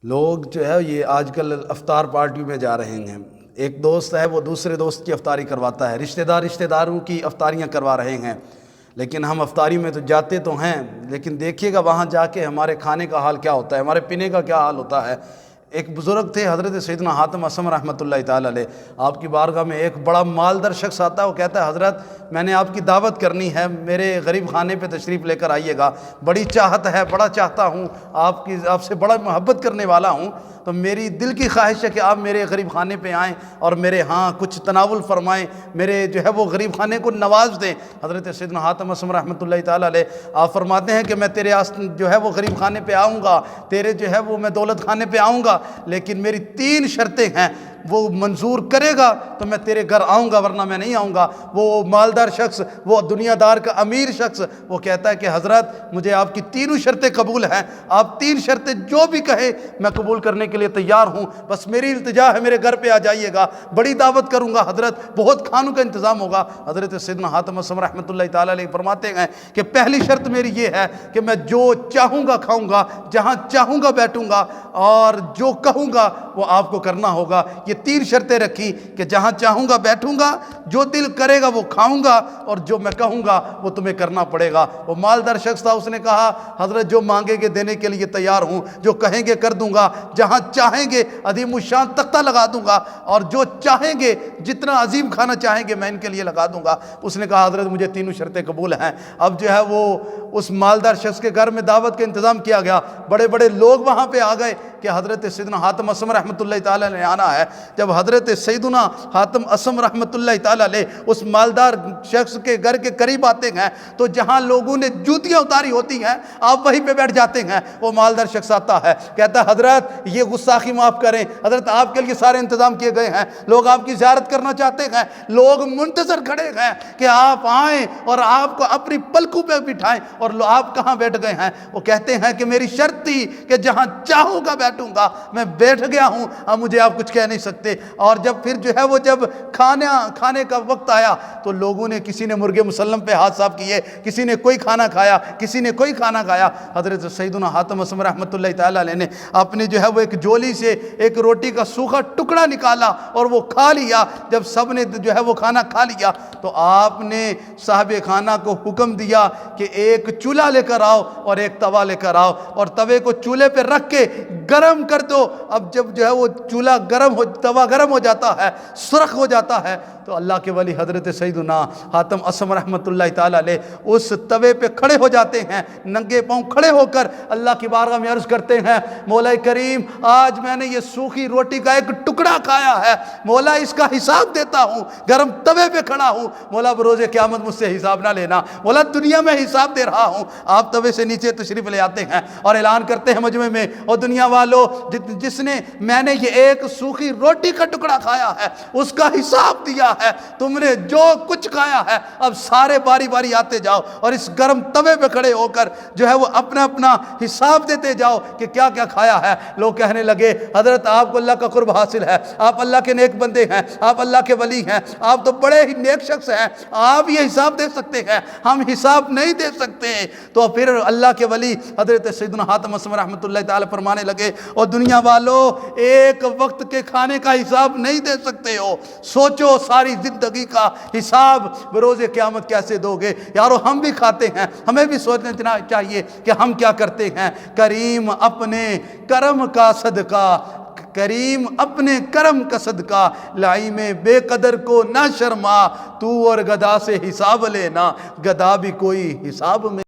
لوگ جو ہے یہ آج کل افطار پارٹی میں جا رہے ہیں. ایک دوست ہے وہ دوسرے دوست کی افطاری کرواتا ہے، رشتہ داروں کی افطاریاں کروا رہے ہیں. لیکن ہم افطاری میں تو جاتے تو ہیں، لیکن دیکھیے گا وہاں جا کے ہمارے کھانے کا حال کیا ہوتا ہے، ہمارے پینے کا کیا حال ہوتا ہے. ایک بزرگ تھے حضرت سیدنا حاتم اسم رحمۃ اللہ تعالیٰ علیہ. آپ کی بارگاہ میں ایک بڑا مالدار شخص آتا ہے، وہ کہتا ہے حضرت میں نے آپ کی دعوت کرنی ہے، میرے غریب خانے پہ تشریف لے کر آئیے گا، بڑی چاہت ہے، بڑا چاہتا ہوں، آپ سے بڑا محبت کرنے والا ہوں، تو میری دل کی خواہش ہے کہ آپ میرے غریب خانے پہ آئیں اور میرے ہاں کچھ تناول فرمائیں، میرے جو ہے وہ غریب خانے کو نواز دیں. حضرت سیدنا حاتم اسم رحمۃ اللہ تعالیٰ علیہ آپ فرماتے ہیں کہ میں تیرے جو ہے وہ غریب خانے پہ آؤں گا، تیرے جو ہے وہ میں دولت خانے پہ آؤں گا، لیکن میری 3 شرطیں ہیں، وہ منظور کرے گا تو میں تیرے گھر آؤں گا ورنہ میں نہیں آؤں گا. وہ مالدار شخص، وہ دنیا دار کا امیر شخص، وہ کہتا ہے کہ حضرت مجھے آپ کی 3 شرطیں قبول ہیں، آپ 3 شرطیں جو بھی کہیں میں قبول کرنے کے لیے تیار ہوں، بس میری التجا ہے میرے گھر پہ آ جائیے گا، بڑی دعوت کروں گا حضرت، بہت کھانوں کا انتظام ہوگا. حضرت سیدنا حاتم اسم رحمۃ اللہ تعالیٰ علیہ فرماتے ہیں کہ پہلی شرط میری یہ ہے کہ میں جو چاہوں گا کھاؤں گا، جہاں چاہوں گا بیٹھوں گا، اور جو کہوں گا وہ آپ کو کرنا ہوگا. یہ 3 شرطیں رکھی کہ جہاں چاہوں گا بیٹھوں گا، جو دل کرے گا وہ کھاؤں گا، اور جو میں کہوں گا وہ تمہیں کرنا پڑے گا. وہ مالدار شخص تھا، اس نے کہا حضرت جو مانگیں گے دینے کے لیے تیار ہوں، جو کہیں گے کر دوں گا، جہاں چاہیں گے عظیم الشان تختہ لگا دوں گا، اور جو چاہیں گے جتنا عظیم کھانا چاہیں گے میں ان کے لیے لگا دوں گا. اس نے کہا حضرت مجھے 3 شرطیں قبول ہیں. اب جو ہے وہ اس مالدار شخص کے گھر میں دعوت کا انتظام کیا گیا، بڑے بڑے لوگ وہاں پہ آ گئے کہ حضرت سیدنا حاتم اسم رحمۃ اللہ تعالیٰ نے آنا ہے. جب حضرت سیدنا حاتم اسم رحمۃ اللہ تعالیٰ علیہ اس مالدار شخص کے گھر کے قریب آتے ہیں تو جہاں لوگوں نے جوتیاں اتاری ہوتی ہیں آپ وہیں پہ بیٹھ جاتے ہیں. وہ مالدار شخص آتا ہے، کہتا ہے حضرت یہ گستاخی معاف کریں، حضرت آپ کے لیے سارے انتظام کیے گئے ہیں، لوگ آپ کی زیارت کرنا چاہتے ہیں، لوگ منتظر کھڑے ہیں کہ آپ آئیں اور آپ کو اپنی پلکوں پہ بٹھائیں، اور آپ کہاں بیٹھ گئے ہیں. وہ کہتے ہیں کہ میری شرط تھی کہ جہاں چاہوں گا بیٹھوں گا، میں بیٹھ گیا ہوں، اب مجھے آپ کچھ کہہ نہیں سکتے. اور جب پھر جو ہے وہ جب کھانے کا وقت آیا تو لوگوں نے، کسی نے مرغ مسلم پہ ہاتھ صاف کیے، کسی نے کوئی کھانا کھایا، کسی نے کوئی کھانا کھایا. حضرت سیدنا حاتم اسم رحمۃ اللہ تعالیٰ علیہ نے اپنی جو ہے وہ ایک جولی سے ایک روٹی کا سوکھا ٹکڑا نکالا اور وہ کھا لیا. جب سب نے جو ہے وہ کھانا کھا لیا تو آپ نے صاحب خانہ کو حکم دیا کہ ایک چولہا لے کر آؤ اور ایک توا لے کر آؤ، اور توے کو چولہے پہ رکھ کے گرم کر دو. اب جب جو ہے وہ چولہا توا گرم ہو جاتا ہے، سرخ ہو جاتا ہے، تو اللہ کے ولی حضرت سیدنا حاتم اسم رحمۃ اللہ تعالیٰ علیہ اس توے پہ کھڑے ہو جاتے ہیں، ننگے پاؤں کھڑے ہو کر اللہ کی بارگاہ میں عرض کرتے ہیں مولا کریم آج میں نے یہ سوکھی روٹی کا ایک ٹکڑا کھایا ہے، مولا اس کا حساب دیتا ہوں، گرم توے پہ کھڑا ہوں، مولا بروز قیامت مجھ سے حساب نہ لینا، مولا دنیا میں حساب دے رہا ہوں. آپ توے سے نیچے تشریف لے آتے ہیں اور اعلان کرتے ہیں مجمع میں، اور دنیا والوں جس نے میں نے یہ ایک سوکھی روٹی کا ٹکڑا کھایا ہے اس کا حساب دیا ہے، تم نے جو کچھ کھایا ہے اب سارے باری باری آتے جاؤ اور اس گرم توے پہ کھڑے ہو کر جو ہے وہ اپنا اپنا حساب دیتے جاؤ کہ کیا کیا کھایا ہے. لوگ کہنے لگے حضرت آپ کو اللہ کا قرب حاصل ہے، آپ اللہ کے نیک بندے ہیں، آپ اللہ کے ولی ہیں، آپ تو بڑے ہی نیک شخص ہیں، آپ یہ حساب دے سکتے ہیں، ہم حساب نہیں دے سکتے. تو پھر اللہ کے ولی حضرت سیدنا حاتم اسم رحمۃ اللہ تعالیٰ فرمانے لگے اور دنیا والوں ایک وقت کے کھانے کا حساب نہیں دے سکتے ہو، سوچو ساری زندگی کا حساب بروز قیامت کیسے دو گے. یارو ہم بھی کھاتے ہیں، ہمیں بھی سوچنا چاہیے کہ ہم کیا کرتے ہیں. کریم اپنے کرم کا صدقہ، کریم اپنے کرم کا صدقہ، لعیم بے قدر کو نہ شرما، تو اور گدھا سے حساب لینا، گدھا بھی کوئی حساب میں